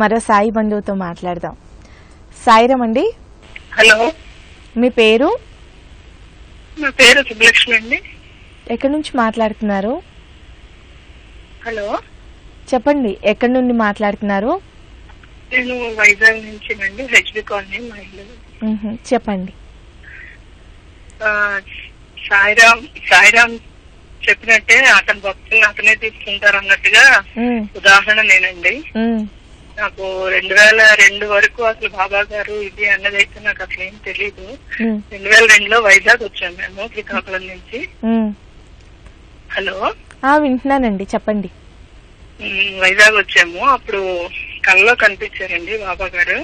మరో సాయి బంధువుతో మాట్లాడదాం. సాయిరామ్ అండి. హలో, మీ పేరు? నా పేరు సుబ్బలక్ష్మి అండి. ఎక్కడి నుంచి మాట్లాడుతున్నారు? హలో, చెప్పండి, ఎక్కడి నుండి మాట్లాడుతున్నారు? నేను వైజాగ్ నుంచి అండి, హెచ్బి కాలనీ మా ఇల్లు. చెప్పండి. సాయిరామ్ చెప్పినట్టే అతని భక్తులను అతనే తీసుకుంటారు అన్నట్టుగా ఉదాహరణ నేనండి. నాకు 2002 వరకు అసలు బాబా గారు ఇది అన్నదైతే నాకు అసలు ఏం తెలీదు. 2002లో వైజాగ్ వచ్చాము మేము శ్రీకాకుళం నుంచి. హలో, వింటున్నానండి, చెప్పండి. వైజాగ్ వచ్చాము. అప్పుడు కళ్ళలో కనిపించారండి బాబా గారు.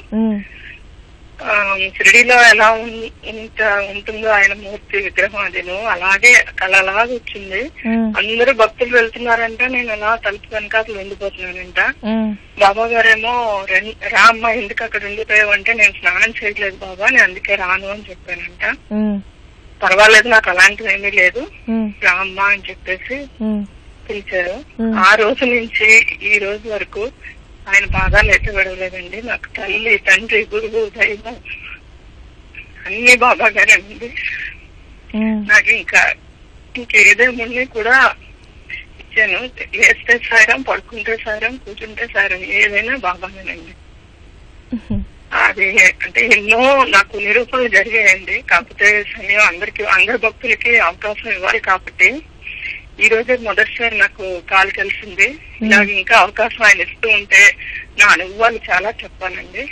షిరిడీలో ఎలా ఉంటుందో ఆయన మూర్తి విగ్రహం అదిను అలాగే కళలాగా వచ్చింది. అందరూ భక్తులు వెళ్తున్నారంట, నేను అలా తలుపు వెనకాతలు ఉండిపోతున్నానంట. బాబా గారేమో రామ్మ ఎందుకు అక్కడ ఉండిపోయావు అంటే, నేను స్నానం చేయట్లేదు బాబా, నేను అందుకే రాను అని చెప్పానంట. పర్వాలేదు, నాకు అలాంటివి ఏమీ లేదు, రామ్మ అని చెప్పేసి పిలిచారు. ఆ రోజు నుంచి ఈ రోజు వరకు ఆయన పాదాలు ఎట్ట విడవలేదండి. నాకు తల్లి, తండ్రి, గురువు, దైవం అన్ని బాబా గారేనండి. నాకు ఇంకేదేముంది కూడా ఇచ్చాను. లేస్తే సారం, పడుకుంటే సారం, కూర్చుంటే సారం, ఏదైనా బాబానేనండి. అది అంటే ఎన్నో నాకు నిరూపణలు జరిగాయండి. కాకపోతే సమయం అందరి భక్తులకి అవకాశం ఇవ్వాలి కాబట్టి ఈ రోజే మొదటిసారి నాకు కాల్ కలిసింది. ఇలాగ ఇంకా అవకాశం ఆయన ఇస్తూ ఉంటే నా అనుభవాలు చాలా చెప్పాలండి.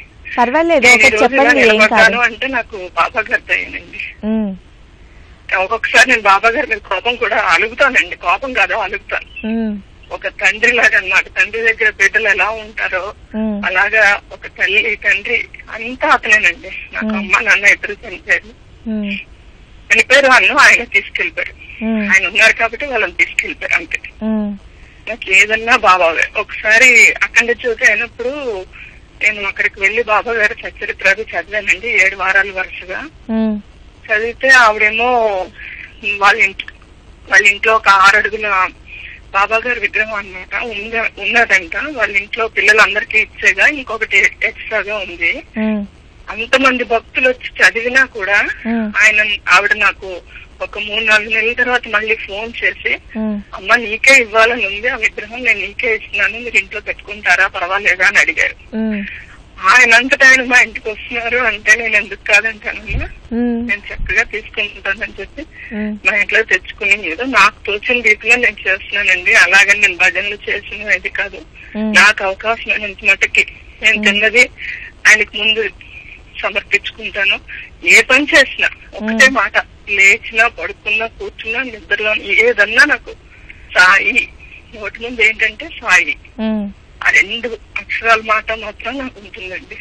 నిలబడ్డాను అంటే నాకు బాబా గారి దయనండి. ఒక్కొక్కసారి నేను బాబా గారి మీద కోపం కూడా అలుగుతానండి. కోపం కాదు, అలుగుతాను. ఒక తండ్రి లాగా అన్నమాట. తండ్రి దగ్గర బిడ్డలు ఎలా ఉంటారో అలాగా ఒక తల్లి, తండ్రి అంతా అతనేనండి. నాకు అమ్మ నాన్న ఇద్దరు చనిపోయారు. చనిపోయారు అన్ను ఆయన తీసుకెళ్లిపోయారు. ఆయన ఉన్నారు కాబట్టి వాళ్ళని తీసుకెళ్లిపోయారు అంతే. నాకు ఏదన్నా బాబావే. ఒకసారి అఖండ జ్యోతి అయినప్పుడు నేను అక్కడికి వెళ్లి బాబా గారి సచరిత్ర చదివానండి 7 వారాలు వరుసగా. చదివితే ఆవిడేమో వాళ్ళ ఇంట్లో ఒక 6 అడుగుల బాబా గారి విగ్రహం అన్నమాట ఉన్నదంట. వాళ్ళ ఇంట్లో పిల్లలందరికీ ఇచ్చేగా ఇంకొకటి ఎక్స్ట్రాగా ఉంది. అంతమంది భక్తులు వచ్చి చదివినా కూడా ఆవిడ నాకు ఒక 3-4 నెలల తర్వాత మళ్ళీ ఫోన్ చేసి, అమ్మ నీకే ఇవ్వాలని ఉంది, ఆ విగ్రహం నేను నీకే ఇస్తున్నాను, మీరు ఇంట్లో పెట్టుకుంటారా పర్వాలేదా అని అడిగారు. ఆయన అంతటా ఆయన మా ఇంటికి వస్తున్నారు అంటే నేను ఎందుకు కాదంటానమ్మా, నేను చక్కగా తీసుకుంటానని చెప్పి మా ఇంట్లో తెచ్చుకుని ఏదో నాకు తోచిన రీతిలో నేను చేస్తున్నానండి. అలాగని నేను భజనలు చేసిన ఇది కాదు. నాకు అవకాశం అయినంత మటుకి నేను తిన్నది ఆయనకు ముందు సమర్పించుకుంటాను. ఏ పని చేసినా ఒకటే మాట, లేచినా, పడుకున్నా, కూర్చున్నా, నిద్రలో ఏదన్నా నాకు సాయి నోటి ముందు ఏంటంటే సాయి, ఆ 2 అక్షరాల మాట మాత్రం నాకు ఉంటుందండి.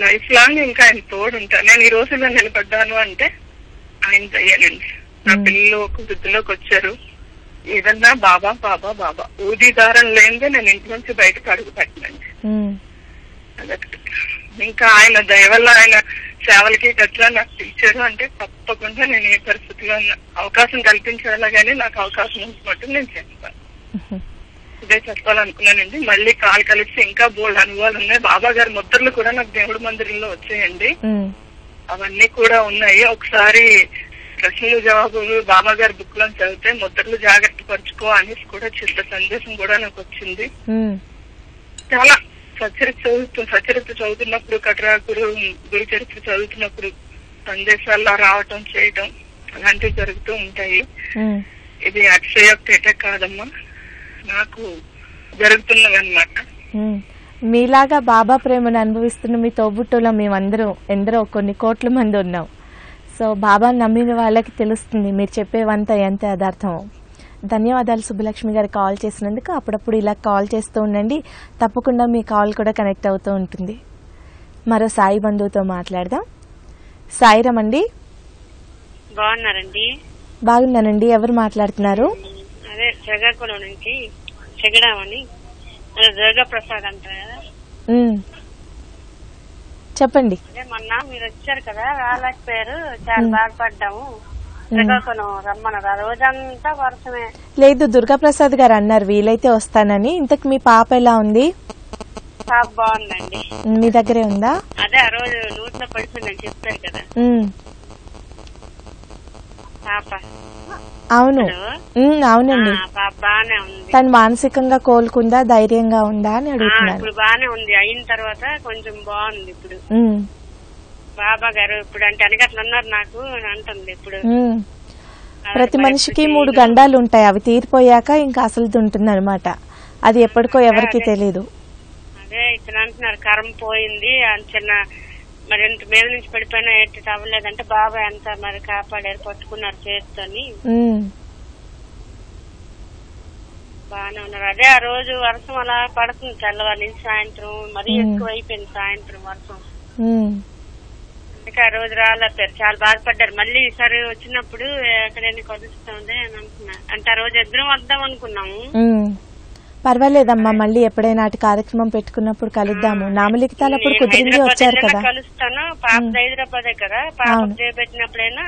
లైఫ్ లాంగ్ ఇంకా ఆయన తోడుంటా. నేను ఈ రోజుల్లో నిలబడ్డాను అంటే ఆయన దయ్యానండి. నా పిల్లలు ఒక వృద్ధిలోకి వచ్చారు. ఏదన్నా బాబా బాబా బాబా, ఊదిదారం లేనిదే నేను ఇంటి నుంచి బయటకు అడుగు పెట్టనండి. అదొకటి. ఇంకా ఆయన దయ వల్ల ఆయన సేవలకి గట్రా నాకు పిలిచారు అంటే తప్పకుండా నేను ఏ పరిస్థితిలో అవకాశం కల్పించాలా గానీ నాకు అవకాశం ఉంచినట్టు నేను చేస్తాను. ఇదే చెప్పాలనుకున్నానండి. మళ్ళీ కాల్ కలిసి ఇంకా బోల్డ్ అనుభవాలు ఉన్నాయి. బాబా గారి ముద్రలు కూడా నాకు దేవుడి మందిరంలో వచ్చాయండి. అవన్నీ కూడా ఉన్నాయి. ఒకసారి ప్రశ్నలు జవాబులు బాబా గారి బుక్ లో చదివితే ముద్రలు జాగ్రత్త పరుచుకో అనేసి కూడా చిన్న సందేశం కూడా నాకు వచ్చింది. చాలా సచరిత్ర చదువుతున్నప్పుడు, కట్రా గురు చరిత్ర చదువుతున్నప్పుడు సందేశాల్లో రావటం చేయటం అలాంటివి జరుగుతూ ఉంటాయి. ఇది అతిశయోక్తి కాదమ్మా, నాకు జరుగుతున్నది అన్నమాట. మీలాగా బాబా ప్రేమను అనుభవిస్తున్న మీ తోబుట్టులో మేమందరం ఎందరో కొన్ని కోట్ల మంది ఉన్నాం. సో బాబా నమ్మిన వాళ్ళకి తెలుస్తుంది మీరు చెప్పేవంతా ఎంత యథార్థమో. ధన్యవాదాలు సుబ్బలక్ష్మి గారు కాల్ చేసినందుకు. అప్పుడప్పుడు ఇలా కాల్ చేస్తూ ఉండండి, తప్పకుండా మీ కాల్ కూడా కనెక్ట్ అవుతూ ఉంటుంది. మరో సాయి బంధువుతో మాట్లాడదాం. సాయిరామ్ అండి. బాగున్నారండి? బాగున్నానండి. ఎవరు మాట్లాడుతున్నారు? అదే శ్రీకాకుళం నుంచి చెగడామని, దుర్గా ప్రసాద్ అంటారు కదా. చెప్పండి. అదే మొన్న మీరు వచ్చారు కదా, రాలేకపోయారు, చాలా బాధపడ్డాము. శ్రీకాకుళం రమ్మన్నారు, ఆ రోజంతా వర్షమే. లేదు, దుర్గాప్రసాద్ గారు అన్నారు వీలైతే వస్తానని. ఇంతకు మీ పాప ఎలా ఉంది? పాప బాగుందండి. మీ దగ్గరే ఉందా? అదే ఆ రోజు నూట్లో పడిపోయిందని చెప్పారు కదా పాప. అవును, అవునండి. పాప బానే ఉంది. తను మానసికంగా కోలుకుందా, ధైర్యంగా ఉందా అని అడుగుతున్నారు. ఇప్పుడు బానే ఉంది, అయిన తర్వాత కొంచెం బాగుంది ఇప్పుడు. బాబా గారు ఇప్పుడు అంటే అనిగట్లు ఉన్నారు నాకు అంటుంది ఇప్పుడు. ప్రతి మనిషికి 3 గండాలు ఉంటాయి, అవి తీరిపోయాక ఇంకా అసలు ఉంటుంది అనమాట. అది ఎప్పటికో ఎవరికి తెలియదు. అదే ఇతను అంటున్నారు కరం పోయింది చిన్న, మరి ఎంత మీద నుంచి పడిపోయినా ఎట్టి తవ్వలేదంటే బాబా ఎంత మరి కాపాడారు, పట్టుకున్నారు చేత్తోని. బాగానే ఉన్నారు. అదే ఆ రోజు వర్షం అలా పడుతుంది తెల్లవారి నుంచి సాయంత్రం, మరీ ఎక్కువ అయిపోయింది సాయంత్రం వర్షం. ఆ రోజు రాలేపారు, చాలా బాధపడ్డారు. మళ్ళీ ఈసారి వచ్చినప్పుడు ఎక్కడైనా కలుస్తుంది అని అంటున్నారు. అంటే ఆ రోజు ఇద్దరం వద్దాం అనుకున్నాము. పర్వాలేదమ్మా, మళ్ళీ ఎప్పుడైనా అటు కార్యక్రమం పెట్టుకున్నప్పుడు కలుద్దాము. నామలిఖితాలప్పుడు కుదిరింది వచ్చారు కదా. కలుస్తాను, పాప హైదరాబాదే కదా, పాప చేపెట్టినప్పుడైనా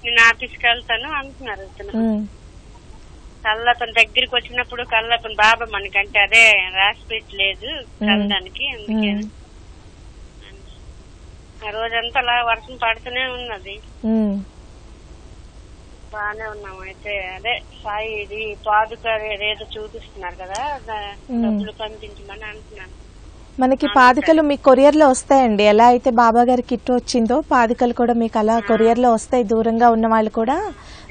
నేను ఆఫీస్కి వెళ్తాను అంటున్నారు. కళ్ళపని దగ్గరికి వచ్చినప్పుడు కళ్ళపని బాబా మనకంటే అదే రాసి పెట్టలేదు కలడానికి, అందుకే ఆ రోజంతా అలా వర్షం పడుతూనే ఉన్నది. బానే ఉన్నాము. అయితే అదే సాయి ఇది పాదుక ఏదో చూపిస్తున్నారు కదా, డబ్బులు పంపించమని అంటున్నాను. మనకి పాదుకలు మీ కొరియర్ లో వస్తాయండి. ఎలా అయితే బాబా గారి కిట్ వచ్చిందో పాదుకలు కూడా మీకు అలా కొరియర్ లో వస్తాయి. దూరంగా ఉన్న వాళ్ళు కూడా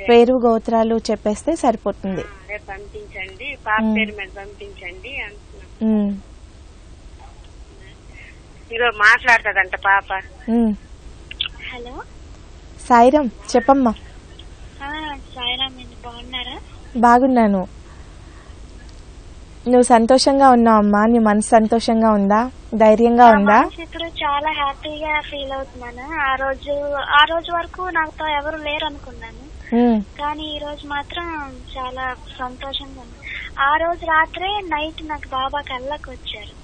పేరు గోత్రాలు చెప్పేస్తే సరిపోతుంది. అదే పంపించండి, పాప పేరు మీద పంపించండి అంటున్నాను. ఈరోజు మాట్లాడుతుందంట పాప. హలో సాయిరామ్, చెప్పమ్మా. సాయిరామ్, బాగున్నారా? బాగున్నాను. నువ్వు సంతోషంగా ఉన్నావమ్మా? నీ మనసు సంతోషంగా ఉందా, ధైర్యంగా ఉందా? ఇప్పుడు చాలా హ్యాపీగా ఫీల్ అవుతున్నాను. ఆ రోజు వరకు నాతో ఎవరు లేరు అనుకున్నాను, కానీ ఈ రోజు మాత్రం చాలా సంతోషంగా ఉంది. ఆ రోజు రాత్రే నైట్ నాకు బాబా కళ్ళకి వచ్చారు.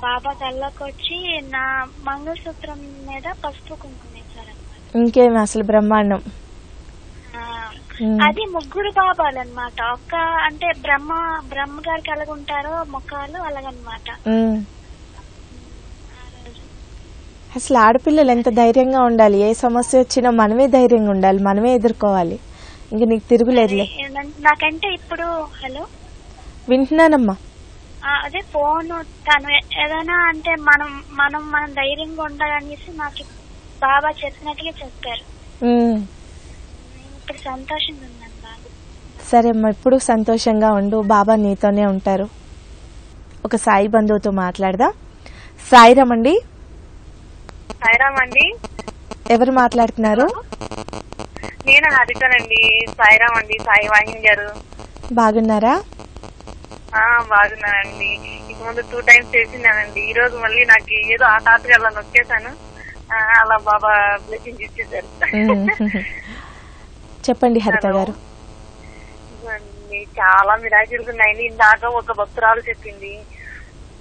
బాబా కళ్ళకి వచ్చి నా మంగళసూత్రం మీద పసుపు కుంకుమ వేశారు అన్నమాట. ఇంకేమి అసలు బ్రహ్మాండం. అది 3 బాబాలు అన్నమాట. ఒక్క అంటే బ్రహ్మ గారికి ఎలాగుంటారో ముఖాలు అలాగనమాట. అసలు ఆడపిల్లలు ఎంత ధైర్యంగా ఉండాలి. ఏ సమస్య వచ్చినా మనమే ధైర్యంగా ఉండాలి, మనమే ఎదుర్కోవాలి. ఇంక నీకు తిరుగులేదులే. నాకంటే ఇప్పుడు హలో వింటున్నానమ్మా. అదే ఫోన్ తను ఏదైనా అంటే మనం ధైర్యంగా ఉండాలనేసి నాకు బాబా చెప్పినట్టుగా చెప్పారు. ఇప్పుడు సంతోషంగా ఉన్నాను బాబా. సరే అమ్మా, ఇప్పుడు సంతోషంగా ఉండు, బాబా నీతోనే ఉంటారు. ఒక సాయి బంధువుతో మాట్లాడదా. సాయిరామ్ అండి. సాయిరామ్ అండి. ఎవరు మాట్లాడుతున్నారు? నేను హరితనండి. సాయిరామ్ అండి, సాయి వాహిని గారు. బాగున్నారా? బాగున్నానండి. ఇంక ముందు 2 times చేసినానండి. ఈ రోజు మళ్ళీ నాకు ఏదో ఆ తాతగా అలా నొక్కేసాను, అలా బాబా బ్లెస్సింగ్ ఇచ్చేసారు. చెప్పండి హరిత గారు. చాలా మిరాకిల్స్ ఉన్నాయండి. ఇందాక ఒక భక్తురాలు చెప్పింది,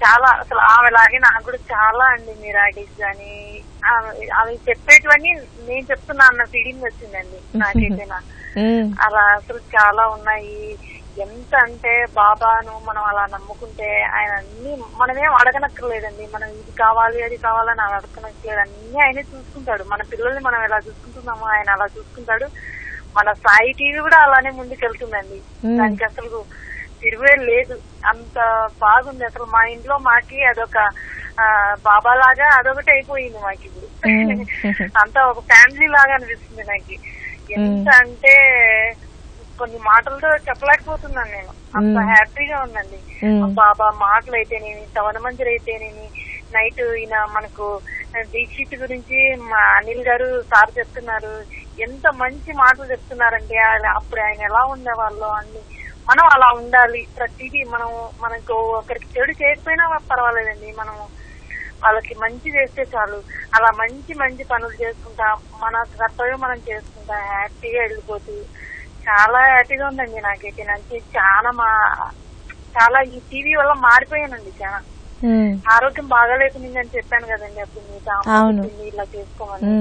చాలా అసలు ఆమెలాగే నాకు కూడా చాలా అండి మిరాకిల్స్ అని అవి చెప్పేటివన్నీ నేను చెప్తున్నా అన్న ఫీలింగ్ వచ్చిందండి నాకైతే. అలా అసలు చాలా ఉన్నాయి. ఎంత అంటే బాబాను మనం అలా నమ్ముకుంటే ఆయన అన్ని మనమేం అడగనక్కర్లేదండి. మనం ఇది కావాలి అది కావాలని అడగనక్కర్లేదు, అన్ని ఆయనే చూసుకుంటాడు. మన పిల్లల్ని మనం ఎలా చూసుకుంటున్నామో ఆయన అలా చూసుకుంటాడు. మన సాయి టీవీ కూడా అలానే ముందుకెళ్తుందండి, దానికి అసలు తిరువే లేదు. అంత బాగుంది అసలు. మా ఇంట్లో మాకి అదొక బాబా లాగా అదొకటి అయిపోయింది మాకు ఇప్పుడు. అంతా ఒక ఫ్యామిలీ లాగా అనిపిస్తుంది నాకు. ఎంత అంటే కొన్ని మాటలతో చెప్పలేకపోతున్నాను నేను, అంత హ్యాపీగా ఉందండి. బాబా మాటలు అయితేనేమి, సవన మంజరి అయితేనేమి, నైట్ ఈయన మనకు దీక్షిత్ గురించి మా అనిల్ గారు సార్ చెప్తున్నారు, ఎంత మంచి మాటలు చెప్తున్నారంటే అప్పుడు ఆయన ఎలా ఉండేవాళ్ళు అన్ని మనం అలా ఉండాలి. ప్రతిదీ మనకు ఒకరికి చెడు చేయకపోయినా పర్వాలేదండి, మనం వాళ్ళకి మంచి చేస్తే చాలు. అలా మంచి మంచి పనులు చేసుకుంటా మన కర్తవ్యం మనం చేసుకుంటా హ్యాపీగా వెళ్ళిపోతూ చాలా హ్యాపీగా ఉందండి నాకైతే. నాకు చాలా ఈ టీవీ వల్ల మారిపోయానండి చాలా. ఆరోగ్యం బాగాలేకుందని చెప్పాను కదండి అప్పుడు మీకు ఇలా చేసుకోమని.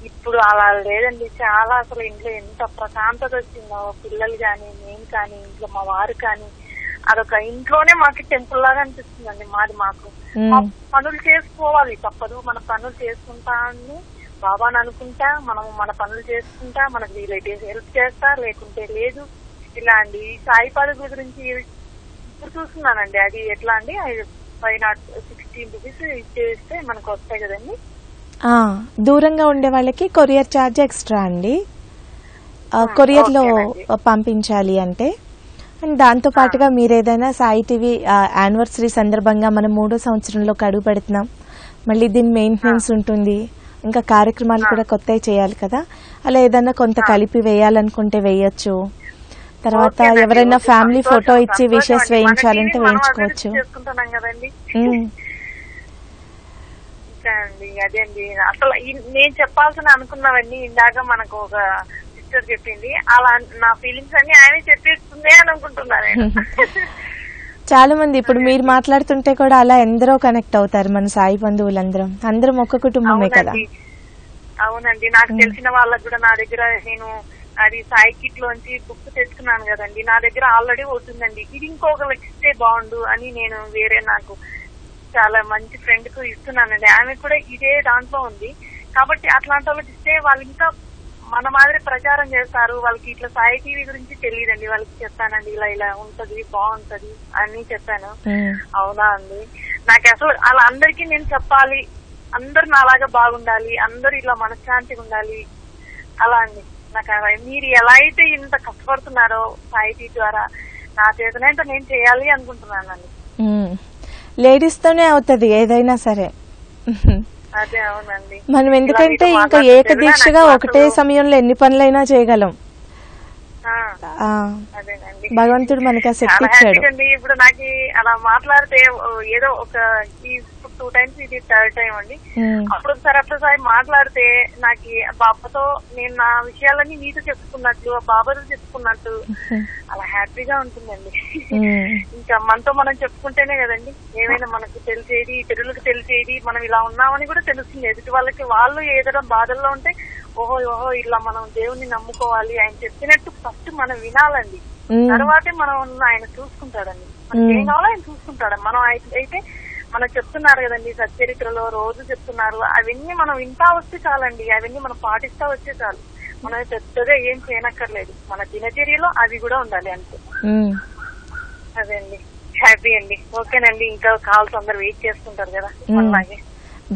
ఇప్పుడు అలా లేదండి, చాలా అసలు ఇంట్లో ఎంత ప్రశాంతత వచ్చిందో, పిల్లలు కానీ నేను కానీ ఇంట్లో మా వారు కానీ, అదొక ఇంట్లోనే మాకు టెంపుల్ లాగా అనిపిస్తుందండి. మాకు పనులు చేసుకోవాలి తప్పదు, మన పనులు చేసుకుంటా అని బాబాని అనుకుంటా, మనం మన పనులు చేసుకుంటా, మనకు రిలేటివ్స్ హెల్ప్ చేస్తా, లేకుంటే లేదు. ఇలా అండి సాయి పదుల గురించి ఇప్పుడు చూస్తున్నానండి. అది ఎట్లా అండి, 516 రూపీస్ ఇచ్చేస్తే మనకు వస్తాయి కదండి. దూరంగా ఉండే వాళ్ళకి కొరియర్ ఛార్జ్ ఎక్స్ట్రా అండి, కొరియర్ లో పంపించాలి అంటే. అండ్ దాంతో పాటుగా మీరు ఏదైనా సాయి టీవీ యానివర్సరీ సందర్భంగా మనం 3వ సంవత్సరంలోకి అడుగు పెడుతున్నాం, మళ్ళీ దీని మెయింటెనెన్స్ ఉంటుంది, ఇంకా కార్యక్రమాలు కూడా కొత్తవి చేయాలి కదా, అలా ఏదైనా కొంత కలిపి వేయాలనుకుంటే వేయచ్చు. తర్వాత ఎవరైనా ఫ్యామిలీ ఫోటో ఇచ్చి విషెస్ వేయించాలంటే వేయించుకోవచ్చు. అదే అండి అసలు నేను చెప్పాల్సిన అనుకున్నవన్నీ ఇందాక మనకు ఒక సిస్టర్ చెప్పింది, అలా నా ఫీలింగ్స్ అన్ని ఆయనే చెప్పేస్తుంది అని అనుకుంటున్నాను. చాలా మంది ఇప్పుడు మీరు మాట్లాడుతుంటే కూడా అలా ఎందరో కనెక్ట్ అవుతారు, మన సాయి బంధువులందరం, అందరం ఒక్క కుటుంబమే కదా. అవునండి, నాకు తెలిసిన వాళ్ళకి కూడా నా దగ్గర నేను అది సాయి కిట్ లోంచి బుక్ తెచ్చుకున్నాను కదండి, నా దగ్గర ఆల్రెడీ అవుతుందండి. ఇది ఇంకొకరికి ఇస్తే బాగుండు అని నేను వేరే నాకు చాలా మంచి ఫ్రెండ్ కు ఇస్తున్నానండి. ఆమె కూడా ఇదే దాంట్లో ఉంది కాబట్టి అట్లాంటి వాళ్ళకి ఇస్తే వాళ్ళు ఇంకా మన మాదిరి ప్రచారం చేస్తారు. వాళ్ళకి ఇట్లా సాయి టీవీ గురించి తెలియదండి, వాళ్ళకి చెప్తానండి ఇలా ఇలా ఉంటది బాగుంటది అని చెప్పాను. అవునా అండి, నాకు అసలు అలా అందరికీ నేను చెప్పాలి, అందరు నాలాగా బాగుండాలి, అందరు ఇలా మనశ్శాంతిగా ఉండాలి అలా అండి. నాకు మీరు ఎలా అయితే ఇంత కష్టపడుతున్నారో సాయి టీవీ ద్వారా నా చేతనైతే నేను చేయాలి అనుకుంటున్నానండి. లేడీస్ తోనే అవుతుంది ఏదైనా సరే. అదే అవునండి, మనం ఎందుకంటే ఇంకా ఏకదీక్షగా ఒకటే సమయంలో ఎన్ని పనులైనా చేయగలం. భగవంతుడు మనకి ఆ శక్తి ఇచ్చాడు. ఇప్పుడు నాకు అలా మాట్లాడితే ఏదో ఒక 2 times ఇది 3rd time అండి. అప్పుడు ఒకసారి మాట్లాడితే నాకు బాబాతో నేను నా విషయాలన్నీ నీతో చెప్పుకున్నట్లు, బాబాతో చెప్పుకున్నట్టు అలా హ్యాపీగా ఉంటుందండి. ఇంకా మనతో మనం చెప్పుకుంటేనే కదండి ఏమైనా మనకు తెలిసేది, ఇతరులకు తెలిసేది, మనం ఇలా ఉన్నామని కూడా తెలుస్తుంది ఎదుటి వాళ్ళకి. వాళ్ళు ఏదైనా బాధల్లో ఉంటే ఓహో ఇలా మనం దేవుణ్ణి నమ్ముకోవాలి, ఆయన చెప్పినట్టు ఫస్ట్ మనం వినాలండి, తర్వాతే మనం ఆయన చూసుకుంటాడండి. మనకి ఏం కావాలో ఆయన చూసుకుంటాడు. మనం అయితే మనం చెప్తున్నారు కదండి సచ్చరిత్రలో రోజు చెప్తున్నారు, అవన్నీ మనం వింటా వస్తే చాలండి, అవన్నీ మనం పాటిస్తా వచ్చే చాలు. మనం పెద్దగా ఏం చేయనక్కర్లేదు, మన దినచర్యలో అవి కూడా ఉండాలి అంతే. అదే అండి, హ్యాపీ అండి. ఓకేనండి, ఇంకా కాల్స్ అందరు వెయిట్ చేస్తుంటారు కదా అలాగే.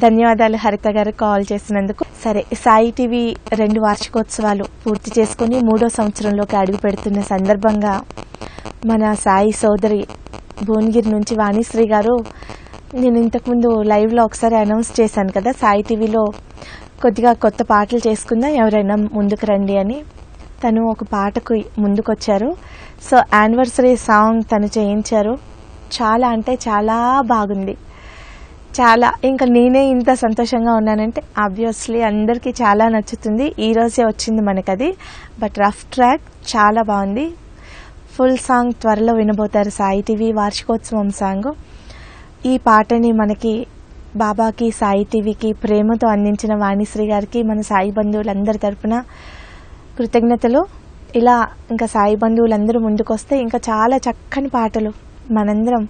ధన్యవాదాలు హరిత గారు కాల్ చేసినందుకు. సరే, సాయి టీవీ 2 వార్షికోత్సవాలు పూర్తి చేసుకుని 3వ సంవత్సరంలోకి అడుగు పెడుతున్న సందర్భంగా మన సాయి సోదరి భువనగిరి నుంచి వాణిశ్రీ గారు, నేను ఇంతకుముందు లైవ్లో ఒకసారి అనౌన్స్ చేశాను కదా సాయి టీవీలో కొద్దిగా కొత్త పాటలు చేసుకుందాం ఎవరైనా ముందుకు రండి అని. తను ఒక పాటకు ముందుకొచ్చారు. సో యానివర్సరీ సాంగ్ తను చేయించారు. చాలా అంటే చాలా బాగుంది. చాలా ఇంకా నేనే ఇంత సంతోషంగా ఉన్నానంటే ఆబ్వియస్లీ అందరికీ చాలా నచ్చుతుంది. ఈరోజే వచ్చింది మనకది, బట్ రఫ్ ట్రాక్ చాలా బాగుంది. ఫుల్ సాంగ్ త్వరలో వినబోతారు సాయి టీవీ వార్షికోత్సవం సాంగ్. ఈ పాటని మనకి బాబాకి సాయి టీవీకి ప్రేమతో అందించిన వాణిశ్రీ గారికి మన సాయి బంధువులందరి తరపున కృతజ్ఞతలు. ఇలా ఇంకా సాయి బంధువులందరూ ముందుకొస్తే ఇంకా చాలా చక్కని పాటలు మనందరం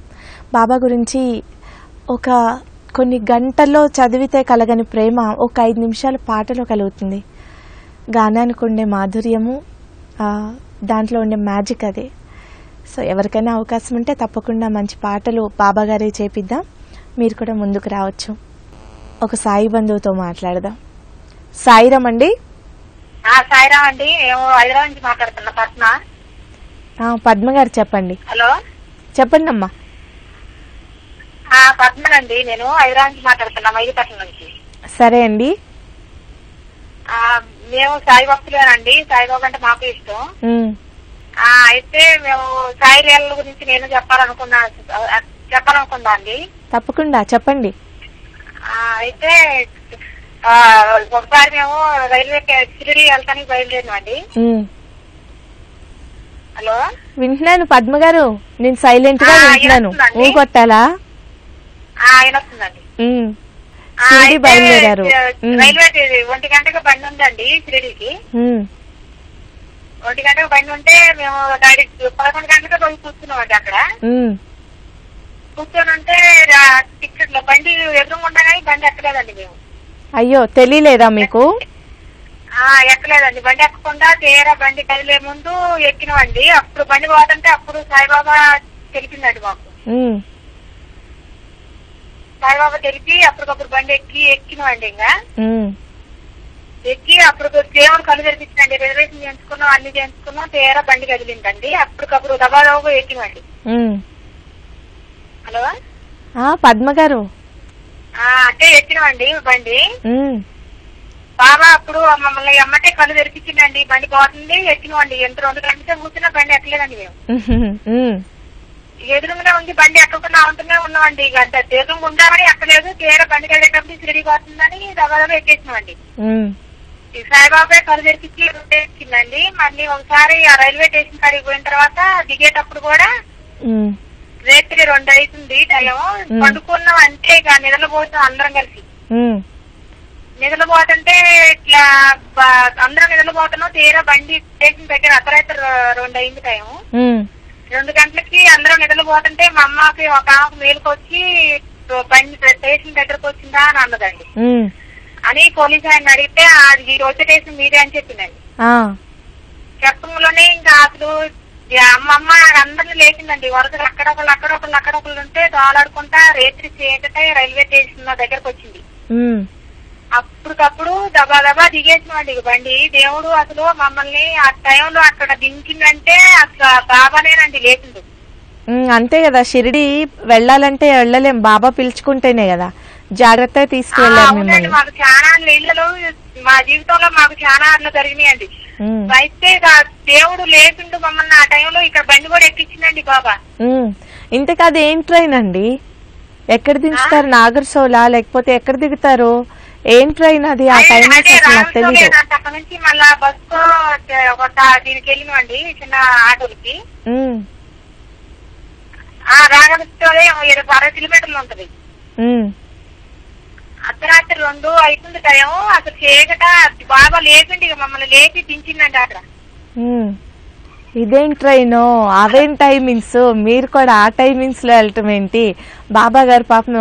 బాబా గురించి ఒక కొన్ని గంటల్లో చదివితే కలగని ప్రేమ ఒక 5 నిమిషాల పాటలో కలుగుతుంది. గానానికి ఉండే మాధుర్యము, దాంట్లో ఉండే మ్యాజిక్ అదే. సో ఎవరికైనా అవకాశం ఉంటే తప్పకుండా మంచి పాటలు బాబా గారే చేపిద్దాం. మీరు కూడా ముందుకు రావచ్చు. ఒక సాయి బంధువుతో మాట్లాడదాం. సాయిరామ్ అండి. సాయిరామ్ అండి, హైదరాబాద్ నుంచి మాట్లాడుతున్నా, పద్మ. పద్మ గారు చెప్పండి. హలో చెప్పండి అమ్మా. పద్మనండి, నేను హైదరాబాద్ నుంచి మాట్లాడుతున్నా, మైదుపట్నం నుంచి. సరే అండి. మేము సాయి భక్తులేనండి, సాయిబాబా అంటే మాకు ఇష్టం. అయితే మేము సాయి లీలల గురించి నేను చెప్పాలనుకున్నా అండి. తప్పకుండా చెప్పండి. అయితే ఒకసారి మేము రైల్వే షిరిడి వెళ్తానికి బయలుదేరినాం అండి. హలో వింటున్నాను పద్మ గారు, నేను సైలెంట్ గా వింటున్నాను. ఊ కొట్టాలా? ఆయన వస్తుందండి. బయలుదేరారు. రైల్వే 1 గంటకు బండి ఉందండి షిరిడీకి. 1 గంటకు బండి ఉంటే మేము 11 గంటలకు పోయి కూర్చున్నామండి అక్కడ. కూర్చొని ఉంటే టికెట్ లో బండి ఎదురుకుండా కానీ బండి ఎక్కలేదండి మేము. అయ్యో, తెలియలేదా మీకు? ఎక్కలేదండి. బండి ఎక్కకుండా తీరా బండి కదిలే ముందు ఎక్కినవండి. అప్పుడు బండి పోతుంటే అప్పుడు సాయిబాబా తెలిపిందండి మాకు. సాయిబాబా తెలిపి అప్పటికప్పుడు బండి ఎక్కినవండి. ఇంకా ఎక్కి అప్పుడు దేవుడు కళ్ళు తెరిపించిందండి. రిజర్వేషన్ చేయించుకున్నాం, అన్ని చేయించుకున్నాం. తీరా బండి కదిలిందండి. అప్పటికప్పుడు దబాదబా ఎక్కినవండి. హలో పద్మ గారు, అంటే ఎక్కినవండి బండి. బాబా అప్పుడు మమ్మల్ని అమ్మటే కళ్ళు తెరిపించిందండి. బండి పోతుంది, ఎక్కినవండి. ఎంత 2 గంటలకే కూర్చున్నా బండి ఎక్కలేదండి మేము. ఎదురుగానే ఉంది బండి ఎక్కకుండా ఉంటూనే ఉన్నామండి. ఇక ఎదురుగా ఉండామని ఎక్కలేదు. తీరా బండి కడిగేటప్పుడు షిరిడీకి వస్తుందని దబాదబా ఎక్కేసినామండి. ఈ సాయిబాబా కళ్ళు తెరిపించి ఎక్కిందండి. మళ్ళీ ఒకసారి ఆ రైల్వే స్టేషన్ కాడికి పోయిన తర్వాత దిగేటప్పుడు కూడా రాత్రి 2 అవుతుంది టైం. పండుకున్నాం అంటే ఇక నిద్రపోతాం అందరం కలిసి. నిద్రపోతుంటే ఇట్లా అందరం నిద్రపోతున్నాం. తీరా బండి స్టేషన్ దగ్గర అర్ధరాత్రి 2 అయింది టైం. 2 గంటలకి అందరం నిద్రపోతుంటే మా అమ్మకి ఒక ఆమెకు మేలుకొచ్చి బండి స్టేషన్ దగ్గరకు వచ్చిందా అని అన్నదండి. అని పోలీసు ఆయన అడిగితే ఈ రోజు స్టేషన్ మీదే అని చెప్పిందండి. చెప్పంలోనే ఇంకా అసలు అమ్మమ్మ అందరినీ లేచిందండి. వరుసగా అక్కడొకళ్ళు ఉంటే దోలాడుకుంటా రేత్రి చీకటే రైల్వే స్టేషన్ దగ్గరకు వచ్చింది. అప్పటికప్పుడు దబా దిగేసినామండి బండి. దేవుడు అసలు మమ్మల్ని ఆ టైంలో అక్కడ దించిందంటే అసలు బాబానేనండి లేచింది. అంతే కదా, షిరిడి వెళ్ళాలంటే వెళ్ళలేం, బాబా పిలుచుకుంటేనే కదా. జాగ్రత్తగా తీసుకెళ్ళాలి. మాకు చాలా ఇళ్లలో మా జీవితంలో మాకు చాలా అట్లా జరిగినాయండి. అయితే దేవుడు లేపిండు మమ్మల్ని ఆ టైంలో. ఇక్కడ బండి కూడా ఎక్కించిందండి బాబా. ఇంతకు అది ఏం ట్రైన్ అండి? ఎక్కడ దించుతారు? నాగర్సోలా లేకపోతే ఎక్కడ దిగుతారు? ఏం ట్రైన్ అది? ఆ టైం తెలియదు. అక్కడ నుంచి మళ్ళా బస్సు దీనికి వెళ్ళినామండి చిన్న ఆటోలకి. రాగమిస్తోనే 60 కిలోమీటర్లు ఉంటది. అర్ధరాత్రి 2 అవుతుంది టైం. అసలు చీకట బాగా లేపిండి మమ్మల్ని లేపి దించిందండి అక్కడ. ఇదేం ట్రైన్, అవేం టైమింగ్స్? మీరు కూడా ఆ టైమింగ్స్ లో వెళ్ళటం ఏంటి? బాబా గారు పాపం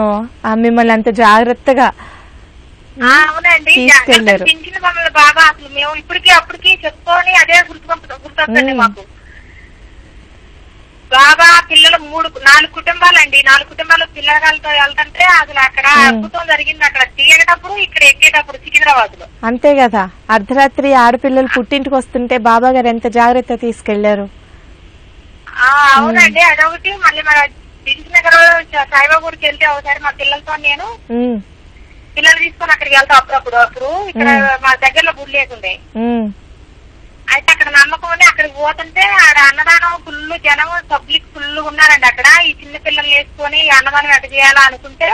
మిమ్మల్ని అంత జాగ్రత్తగా అవునండి దించిన మమ్మల్ని బాబా. అసలు మేము ఇప్పటికీ అప్పటికి చెప్పుకొని అదే గుర్తొస్తుంది మాకు. బాబా పిల్లలు 4 కుటుంబాలండి. 4 కుటుంబాలు పిల్లలతో వెళ్తుంటే అసలు అక్కడ అద్భుతం జరిగింది. అక్కడ దిగేటప్పుడు ఇక్కడ ఎక్కేటప్పుడు సికింద్రాబాద్ లో. అంతే కదా, అర్ధరాత్రి ఆడపిల్లలు పుట్టింటికి వస్తుంటే బాబా గారు ఎంత జాగ్రత్త తీసుకెళ్లారు. అవునండి అదొకటి. మళ్ళీ మన దిల్సునగర్ సాయిబాబా గుడికి వెళ్తే ఒకసారి మా పిల్లలతో నేను పిల్లలు తీసుకొని అక్కడికి వెళ్తాం అప్పుడు. ఇక్కడ మా దగ్గరలో గుడి లేకుండే. అయితే అక్కడ నమ్మకం ఉంది. అక్కడికి పోతుంటే ఆడ అన్నదానం ఫుల్ జనం, పబ్లిక్ ఫుల్ ఉన్నారండి అక్కడ. ఈ చిన్న పిల్లలు వేసుకొని అన్నదానం ఎట్ట చేయాలా అనుకుంటే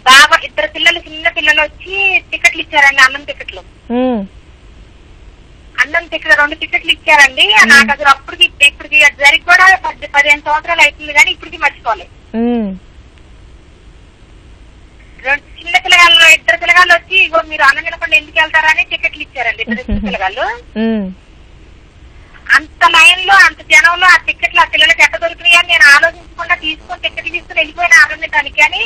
బాబా 2 పిల్లలు చిన్న పిల్లలు వచ్చి టికెట్లు ఇచ్చారండి. అన్నం టికెట్లు 2 టికెట్లు ఇచ్చారండి. నాకు అసలు ఇప్పటికి జరిగి కూడా 15 సంవత్సరాలు అవుతుంది కానీ ఇప్పటికి మర్చిపోలేదు. 2 చిన్న పిల్లగాళ్ళు 2 పిల్లగాళ్ళు వచ్చి ఇగో మీరు అన్నం తినకుండా ఎందుకు వెళ్తారని టికెట్లు ఇచ్చారండి. 2 చిన్న పిల్లగాళ్ళు. అంత లైన్ లో అంత జనంలో ఆ టికెట్లు ఆ పిల్లలకి ఎట్ట దొరికినాయని నేను ఆలోచించకుండా టికెట్లు తీసుకుని వెళ్ళిపోయిన ఆనందించడానికి. అని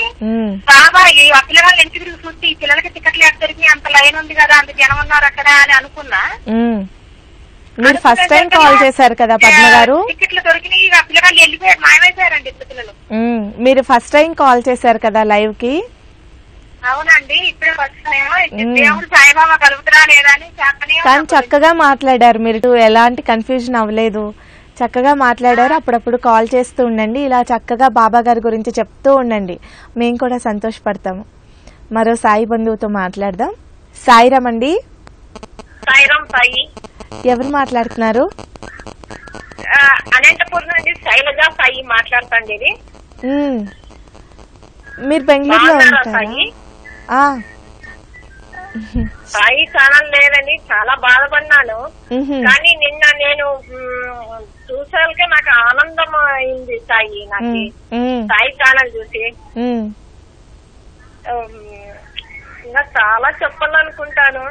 బాబా ఆ పిల్లగాళ్ళు ఎంత తిరిగి చూసి ఈ పిల్లలకి టికెట్లు ఎట్ట దొరికినాయి, అంత లైన్ ఉంది కదా, అంత జనం ఉన్నారు అక్కడ అని అనుకున్నా. మీరు ఫస్ట్ టైం కాల్ చేశారు కదా పద్మ గారు? టికెట్లు దొరికినాయి. ఆ పిల్లగాళ్ళు వెళ్ళిపోయారు, మాయమైపోయారండి 2 పిల్లలు. మీరు ఫస్ట్ టైం కాల్ చేశారు కదా లైవ్ కి? అవునండి, ఇప్పుడే ఫస్ట్ టైం. దేవుడు సాయిబాబా కలుగుతారా లేదా అని చెప్పని. కానీ చక్కగా మాట్లాడారు మీరు, ఎలాంటి కన్ఫ్యూజన్ అవ్వలేదు, చక్కగా మాట్లాడారు. అప్పుడప్పుడు కాల్ చేస్తూ ఉండండి, ఇలా చక్కగా బాబా గారి గురించి చెప్తూ ఉండండి, మేము కూడా సంతోషపడతాము. మరో సాయి బంధువుతో మాట్లాడదాం. సాయిరామ్ అండి. సాయిరామ్. సాయి ఎవరు మాట్లాడుతున్నారు? అనంతపూర్ నుండి శైలజ సాయి మాట్లాడుతాండి. మీరు బెంగళూరులో ఉంటారా? సాయి ఛానల్ లేదని చాలా బాధపడినాను. కానీ నిన్న నేను చూసాకే నాకు ఆనందం అయింది సాయి. నాకు సాయి ఛానల్ చూసి ఇంకా చాలా చెప్పాలనుకుంటాను,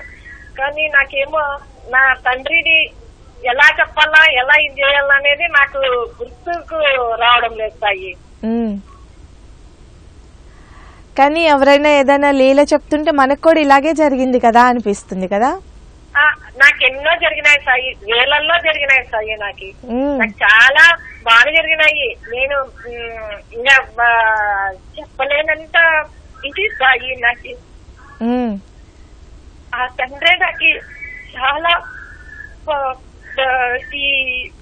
కానీ నాకేమో నా తండ్రిని ఎలా చెప్పాలా, ఎలా ఇది చేయాలా అనేది నాకు గుర్తుకు రావడం లేదు సాయి. కానీ ఎవరైనా ఏదైనా లీల చెప్తుంటే మనకు కూడా ఇలాగే జరిగింది కదా అనిపిస్తుంది కదా. నాకెన్నో జరిగినాయి సాయి, వేలల్లో జరిగినాయి సాయి. నాకు చాలా బాగా జరిగినాయి. నేను ఇంకా చెప్పలేనంత ఇది సాయి. నాకు ఆ తండ్రే నాకు చాలా ఈ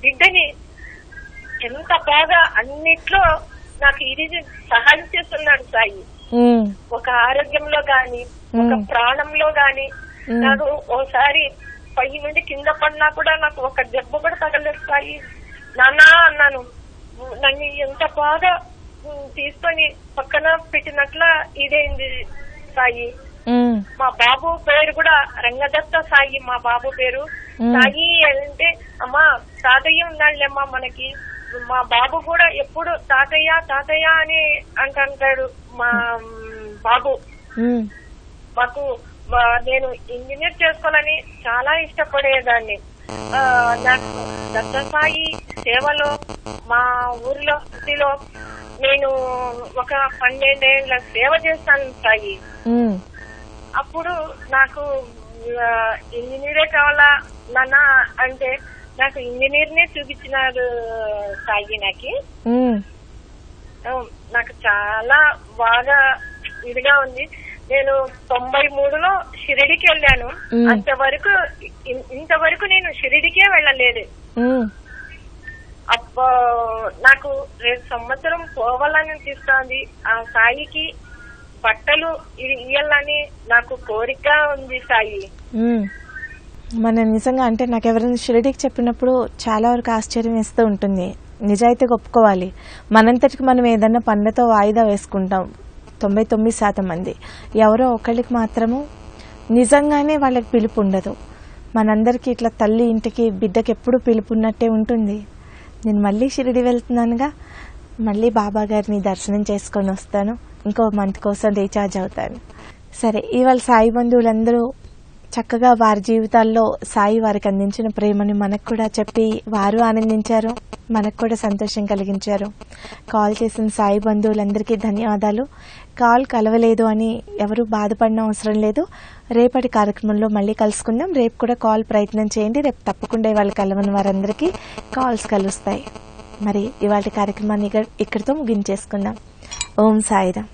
బిడ్డని ఎంత బాగా అన్నిట్లో నాకు ఇది సహాయం చేస్తున్నాడు సాయి. ఒక ఆరోగ్యంలో గాని, ఒక ప్రాణంలో గాని. నాకు ఓసారి పై నుండి కింద పడినా కూడా నాకు ఒక దెబ్బ కూడా తగలేదు సాయి. నానా అన్నాను, నన్ను ఎంత బాగా తీసుకొని పక్కన పెట్టినట్ల ఇదేంది సాయి. మా బాబు పేరు కూడా రంగదత్త సాయి. మా బాబు పేరు సాయి అంటే అమ్మా తాతయ్య ఉన్నాళ్ళేమ్మా మనకి. మా బాబు కూడా ఎప్పుడు తాతయ్య తాతయ్య అని అంటాడు మా బాబు. మాకు నేను ఇంజనీర్ చేసుకోవాలని చాలా ఇష్టపడేదాన్ని. నాకు దత్త సాయి సేవలో మా ఊర్లో నేను ఒక 12 ఏళ్ల సేవ చేస్తాను సాయి. అప్పుడు నాకు ఇంజనీరే కావాలా నాన్న అంటే నాకు ఇంజనీర్ నే చూపించినారు సాయి. నాకు చాలా బాగా ఇదిగా ఉంది. నేను 93లో షిరిడికి వెళ్ళాను. ఇంతవరకు నేను షిరిడికే వెళ్ళలేదు. నాకు రేపు సంవత్సరం పోవాలని అనిపిస్తోంది. ఆ సాయికి బట్టలు ఇయ్యాలని నాకు కోరిక ఉంది సాయి. మన నిజంగా అంటే నాకు ఎవరైనా షిరిడికి చెప్పినప్పుడు చాలా వరకు ఆశ్చర్యం వేస్తూ ఉంటుంది. నిజాయితీగా ఒప్పుకోవాలి. మనంతటికి మనం ఏదన్నా పనులతో వాయిదా వేసుకుంటాం 99% మంది. ఎవరో ఒకళ్ళకి మాత్రము నిజంగానే వాళ్ళకి పిలుపు ఉండదు. మనందరికీ ఇట్లా తల్లి ఇంటికి బిడ్డకి ఎప్పుడు పిలుపు ఉన్నట్టే ఉంటుంది. నేను మళ్ళీ షిరిడి వెళ్తున్నానుగా, మళ్ళీ బాబా గారిని దర్శనం చేసుకొని వస్తాను. ఇంకో మంత్ కోసం రీఛార్జ్ అవుతాను. సరే, ఇవాళ సాయి బంధువులందరూ చక్కగా వారి జీవితాల్లో సాయి వారికి అందించిన ప్రేమని మనకు కూడా చెప్పి వారు ఆనందించారు, మనకు కూడా సంతోషం కలిగించారు. కాల్ చేసిన సాయి బంధువులందరికీ ధన్యవాదాలు. కాల్ కలవలేదు అని ఎవరు బాధపడిన అవసరం లేదు. రేపటి కార్యక్రమంలో మళ్ళీ కలుసుకుందాం. రేపు కూడా కాల్ ప్రయత్నం చేయండి. రేపు తప్పకుండా ఇవాళ కలవని వారందరికీ కాల్స్ కలుస్తాయి. మరి ఇవాళ కార్యక్రమాన్ని ఇక్కడితో ముగించేసుకుందాం. ఓం సాయిరామ్.